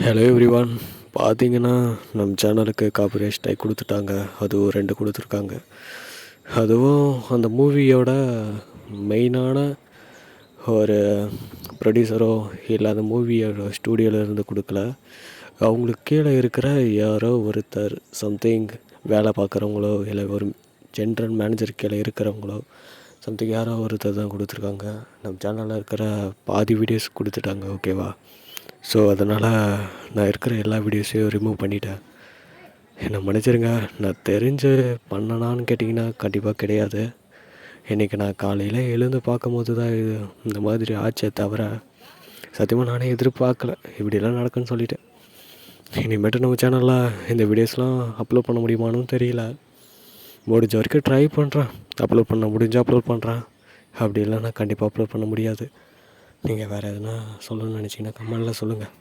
Hello everyone. பார்த்தீங்கன்னா நம்ம சேனலுக்கு காப்பிரைட் ஸ்ட்ரைக் கொடுத்துட்டாங்க. அதுவும் 2 கொடுத்துருக்காங்க. அதுவும் அந்த மூவியோட மெயினான ஒரு ப்ரொடியூசரோ இல்லை அந்த மூவியோட ஸ்டூடியோவிலேருந்து கொடுக்கல. அவங்களுக்கு கீழே இருக்கிற யாரோ ஒருத்தர் சம்திங் வேலை பார்க்குறவங்களோ இல்லை ஒரு ஜென்ரல் மேனேஜர் கீழே இருக்கிறவங்களோ சம்திங் யாரோ ஒருத்தர் தான் கொடுத்துருக்காங்க. நம்ம சேனலில் இருக்கிற பாதி வீடியோஸ் கொடுத்துட்டாங்க. ஓகேவா? ஸோ அதனால் நான் இருக்கிற எல்லா வீடியோஸையும் ரிமூவ் பண்ணிட்டேன். என்னை மன்னிச்சிருங்க. நான் தெரிஞ்சு பண்ணனான்னு கேட்டிங்கன்னா கண்டிப்பாக கிடையாது. இன்றைக்கி நான் காலையில் எழுந்து பார்க்கும்போது தான் இந்த மாதிரி ஆச்சே தவிர சத்தியமாக நானே எதிர்பார்க்கல இப்படிலாம் நடக்குன்னு சொல்லிவிட்டு. இனிமேட்டு நம்ம சேனலில் இந்த வீடியோஸ்லாம் அப்லோட் பண்ண முடியுமான்னு தெரியல. முடிஞ்ச வரைக்கும் ட்ரை பண்ணுறேன். அப்லோட் பண்ண முடிஞ்சால் அப்லோட் பண்ணுறேன். அப்படி இல்லைன்னா கண்டிப்பாக அப்லோட் பண்ண முடியாது. நீங்கள் வேறு எதுனா சொல்லணும்னு நினச்சிங்கன்னா கமெண்டில் சொல்லுங்கள்.